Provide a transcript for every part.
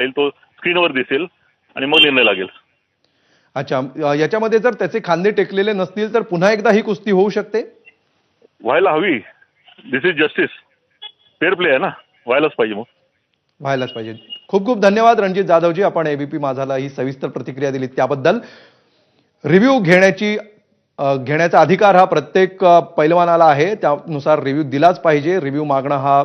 येईल तो स्क्रीनवर दिसेल आणि मग निर्णय लागेल. अच्छा, याच्यामध्ये जर त्याचे खांदे टेकलेले नसतील तर पुन्हा एकदा ही कुस्ती होऊ शकते? व्हायला हवी. दिस इज जस्टिस. फेअर प्ले आहे ना, व्हायलाच पाहिजे. मग व्हायलाच पाहिजे. खूप खूप धन्यवाद रणजित जाधवजी, आपण एबीपी माझाला ही सविस्तर प्रतिक्रिया दिली त्याबद्दल. रिव्ह्यू घेण्याचा अधिकार हा प्रत्येक पैलवानाला आहे, त्यानुसार रिव्ह्यू दिलाच पाहिजे. रिव्ह्यू मागणं हा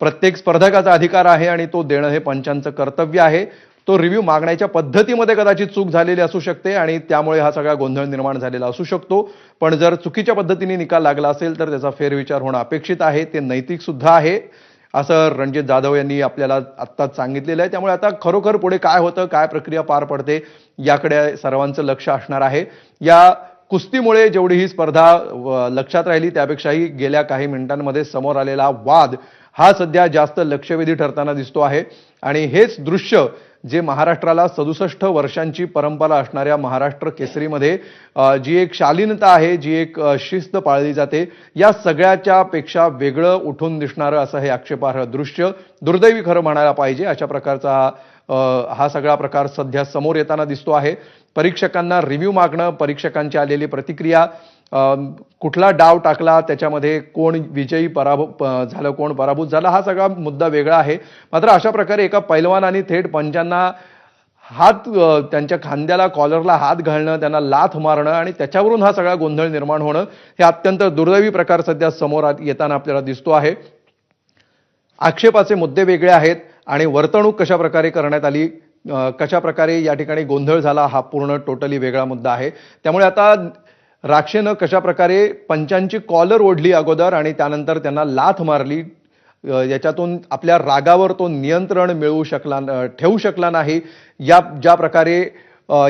प्रत्येक स्पर्धकाचा अधिकार आहे आणि तो देणं हे पंचांचं कर्तव्य आहे. तो रिव्ह्यू मागण्याच्या पद्धतीमध्ये कदाचित चूक झालेली असू शकते आणि त्यामुळे हा सगळा गोंधळ निर्माण झालेला असू शकतो. पण जर चुकीच्या पद्धतीने निकाल लागला असेल तर त्याचा फेरविचार होणं अपेक्षित आहे, ते नैतिक सुद्धा आहे, असं रणजित जाधव यांनी आपल्याला आत्ताच सांगितलेलं आहे. त्यामुळे आता खरोखर पुढे काय होतं, काय प्रक्रिया पार पडते याकडे सर्वांचं लक्ष असणार आहे. या कुस्तीमुळे जेवढी ही स्पर्धा लक्षात राहिली त्यापेक्षाही गेल्या काही मिनिटांमध्ये समोर आलेला वाद हा सध्या जास्त लक्षवेधी ठरताना दिसतो आहे. आणि हेच दृश्य जे महाराष्ट्राला 67 वर्षांची परंपरा असणाऱ्या महाराष्ट्र केसरीमध्ये जी एक शालीनता आहे, जी एक शिस्त पाळली जाते, या सगळ्याच्या पेक्षा वेगळं उठून दिसणारं असं हे आक्षेपार्ह दृश्य, दुर्दैवी खरं म्हणायला पाहिजे, अशा प्रकारचा हा सगळा प्रकार सध्या समोर येताना दिसतो आहे. परीक्षकांना रिव्ह्यू मागणं, परीक्षकांची आलेली प्रतिक्रिया, कुठला डाव टाकला, त्याच्यामध्ये कोण विजयी झालं, कोण पराभूत झाला, हा सगळा मुद्दा वेगळा आहे. मात्र अशा प्रकारे एका पैलवानाने थेट पंचांना त्यांच्या खांद्याला, कॉलरला हात घालणं, त्यांना लाथ मारणं आणि त्याच्यावरून हा सगळा गोंधळ निर्माण होणं, हे अत्यंत दुर्दैवी प्रकार सध्या समोर येताना आपल्याला दिसतो आहे. आक्षेपाचे मुद्दे वेगळे आहेत आणि वर्तणूक कशा प्रकारे करण्यात आली, कशा प्रकारे या ठिकाणी गोंधळ झाला, हा पूर्ण टोटली वेगळा मुद्दा आहे. त्यामुळे आता राक्षेनं कशा प्रकारे पंचांची कॉलर ओढली अगोदर आणि त्यानंतर त्यांना लाथ मारली, याच्यातून आपल्या रागावर तो नियंत्रण ठेवू शकला नाही. ज्या प्रकारे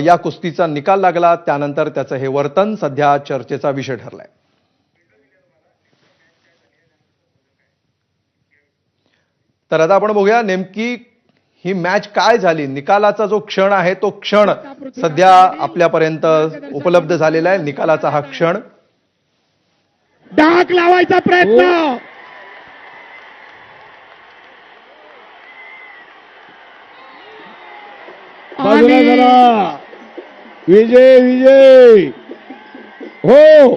या कुस्तीचा निकाल लागला त्यानंतर त्याचं हे वर्तन सध्या चर्चेचा विषय ठरलाय. तर आता आपण बघूया नेमकी ही मॅच काय झाली. निकालाचा जो क्षण आहे तो क्षण सध्या आपल्यापर्यंत उपलब्ध झालेला आहे. निकालाचा हा क्षण. डाक लावायचा प्रयत्न, बाजूला झाला. विजय विजय हो,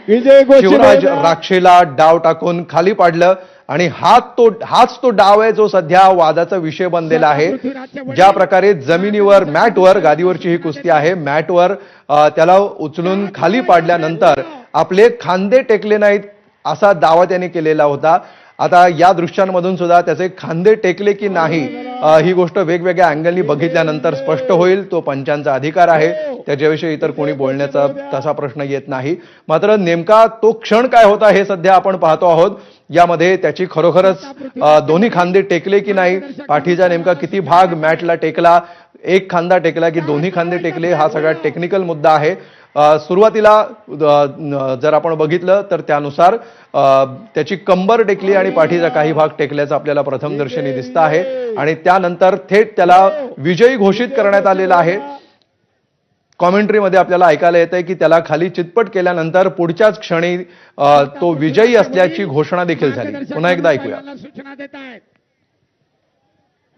विजय शिवराज राक्षेला डाव टाकून खाली पाडलं आणि हाच तो डाव आहे जो सध्या वादाचा विषय बनलेला आहे. ज्या प्रकारे जमिनीवर, मॅटवर, गादीवरची ही कुस्ती आहे, मॅटवर त्याला उचलून खाली पाडल्यानंतर आपले खांदे टेकले नाहीत असा दावा त्याने केलेला होता. आता या दृश्यांमधून सुद्धा त्याचे खांदे टेकले की नाही ही गोष्ट वेगवेगळ्या अँगलनी बघितल्यानंतर स्पष्ट होईल. तो पंचांचा अधिकार आहे, त्याच्याविषयी इतर कोणी बोलण्याचा तसा प्रश्न येत नाही. मात्र नेमका तो क्षण काय होता हे सध्या आपण पाहतो आहोत. यामध्ये त्याची खरोखरच दोन्ही खांदे टेकले की नाही, पाठीचा नेमका किती भाग मॅटला टेकला, एक खांदा टेकला की दोन्ही खांदे टेकले, हा सगळा टेक्निकल मुद्दा आहे. सुरुवातीला जर आपण बघितलं तर त्यानुसार त्याची कंबर टेकली आणि पाठीचा काही भाग टेकल्याचं आपल्याला प्रथमदर्शनी दिसतं आहे आणि त्यानंतर थेट त्याला विजयी घोषित करण्यात आलेला आहे. कॉमेंट्रीमध्ये आपल्याला ऐकायला येतंय की त्याला खाली चितपट केल्यानंतर पुढच्याच क्षणी तो विजयी असल्याची घोषणा देखील झाली. पुन्हा एकदा ऐकूया. सूचना देत आहेत.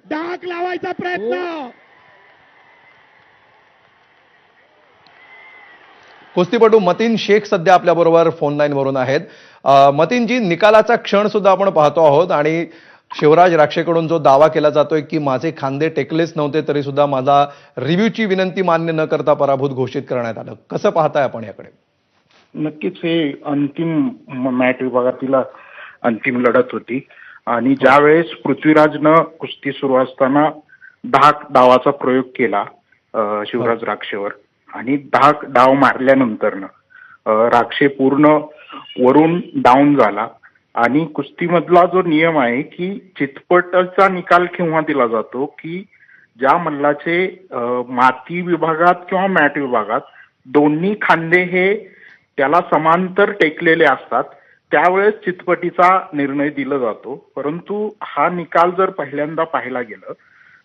डाक लावायचा प्रयत्न. कुस्तीपटू मतीन शेख सध्या आपल्याबरोबर फोन लाईन वरून आहेत. मतीनजी, निकालाचा क्षण सुद्धा आपण पाहतो आहोत आणि शिवराज राक्षेकडून जो दावा केला जातोय की माझे खांदे टेकलेच नव्हते तरी सुद्धा माझा रिव्ह्यूची विनंती मान्य न करता पराभूत घोषित करण्यात आलं, कसं पाहताय आपण याकडे? नक्कीच हे अंतिम मॅच विभागातील अंतिम लढत होती आणि ज्यावेळेस पृथ्वीराजनं कुस्ती सुरू असताना 10 डावाचा प्रयोग केला शिवराज राक्षेवर आणि 10 डाव मारल्यानंतर राक्षे पूर्ण वरून डाऊन झाला आणि कुस्तीमधला जो नियम आहे की चितपटचा निकाल केव्हा दिला जातो की ज्या मल्लाचे माती विभागात किंवा मॅट विभागात दोन्ही खांदे हे त्याला समांतर टेकलेले असतात त्यावेळेस चितपटीचा निर्णय दिला जातो. परंतु हा निकाल जर पहिल्यांदा पाहायला गेलं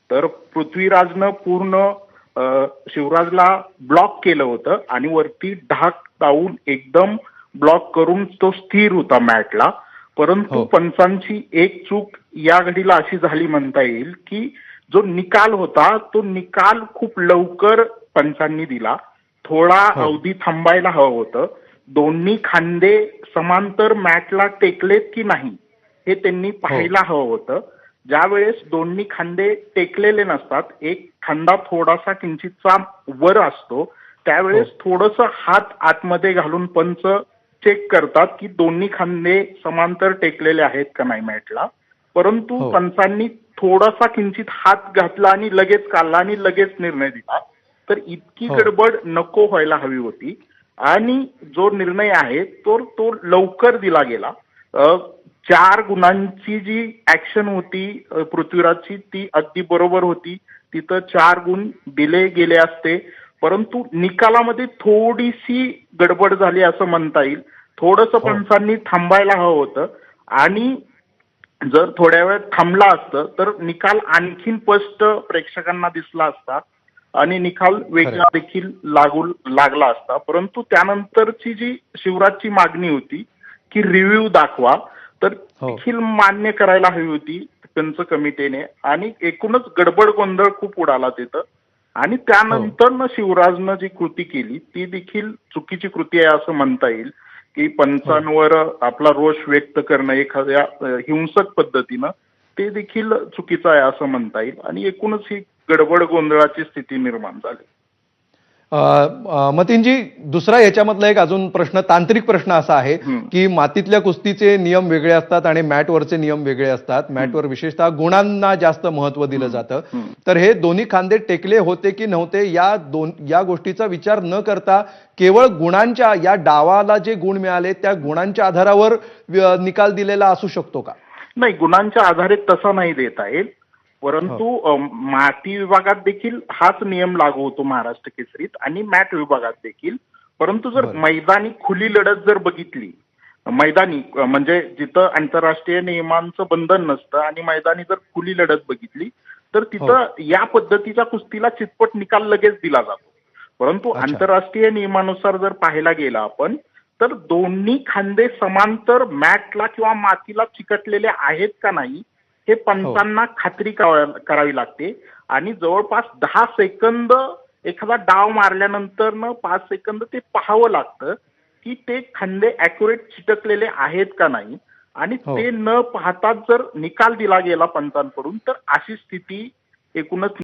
तर पृथ्वीराजनं पूर्ण शिवराजला ब्लॉक केलं होतं आणि वरती ढाक लावून एकदम ब्लॉक करून तो स्थिर होता मॅटला. परंतु पंचांची एक चूक या घडीला अशी झाली म्हणता येईल की जो निकाल होता तो निकाल खूप लवकर पंचांनी दिला. थोडा अवधी थांबायला हवं होतं. दोन्ही खांदे समांतर मॅटला टेकलेत की नाही हे त्यांनी पाहायला हवं होतं. ज्यावेळेस दोन्ही खांदे टेकलेले नसतात, एक खांदा थोडासा किंचितचा वर असतो, त्यावेळेस थोडंसं हात आतमध्ये घालून पंच चेक करतात की दोन्ही खांदे समांतर टेकलेले आहेत का नाही मॅटला. परंतु पंचांनी थोडासा किंचित हात घातला आणि लगेच काढला आणि लगेच निर्णय दिला. तर इतकी गडबड नको व्हायला हवी होती आणि जो निर्णय आहे तो लवकर दिला गेला. 4 गुणांची जी ऍक्शन होती पृथ्वीराजची ती अगदी बरोबर होती. तिथं 4 गुण दिले गेले असते, परंतु निकालामध्ये थोडीशी गडबड झाली असं म्हणता येईल. थोडंसं पंचांनी थांबायला हवं होतं आणि जर थोड्या वेळ थांबला असतं तर निकाल आणखीन स्पष्ट प्रेक्षकांना दिसला असता आणि निकाल वेगळा देखील लागला असता. परंतु त्यानंतरची जी शिवराजची मागणी होती की रिव्ह्यू दाखवा, तर देखील मान्य करायला हवी होती पंच कमिटीने आणि एकूणच गडबड गोंधळ खूप उडाला तिथं. आणि त्यानंतर शिवराजनं जी कृती केली ती देखील चुकीची कृती आहे असं म्हणता येईल की पंचांवर आपला रोष व्यक्त करणं एखाद्या हिंसक पद्धतीनं ते देखील चुकीचं आहे असं म्हणता येईल आणि एकूणच ही गडबड गोंधळाची स्थिती निर्माण झाली. मतीनजी, दुसरा याच्यामधला एक अजून प्रश्न, तांत्रिक प्रश्न असा आहे की मातीतल्या कुस्तीचे नियम वेगळे असतात आणि मॅटवरचे नियम वेगळे असतात. मॅटवर विशेषतः गुणांना जास्त महत्व दिलं जातं. तर हे दोन्ही खांदे टेकले होते की नव्हते या गोष्टीचा विचार न करता केवळ गुणांच्या, या डावाला जे गुण मिळाले त्या गुणांच्या आधारावर निकाल दिलेला असू शकतो का? नाही, गुणांच्या आधारे तसा नाही देता येईल. परंतु माती विभागात देखील हाच नियम लागू होतो महाराष्ट्र केसरीत आणि मॅट विभागात देखील. परंतु जर मैदानी खुली लढत जर बघितली, मैदानी म्हणजे जिथं आंतरराष्ट्रीय नियमांचं बंधन नसतं आणि मैदानी जर खुली लढत बघितली तर तिथं या पद्धतीच्या कुस्तीला चितपट निकाल लगेच दिला जातो. परंतु आंतरराष्ट्रीय नियमानुसार जर पाहायला गेला आपण तर दोन्ही खांदे समांतर मॅटला किंवा मातीला चिकटलेले आहेत का नाही हे पंचांना खात्री करावी लागते आणि जवळपास 10 सेकंद एखादा डाव मारल्यानंतर 5 सेकंद ते पाहावं लागतं की ते खांदे ऍक्युरेट चिटकलेले आहेत का नाही आणि ते न पाहता जर निकाल दिला गेला पंचांकडून तर अशी स्थिती एकूणच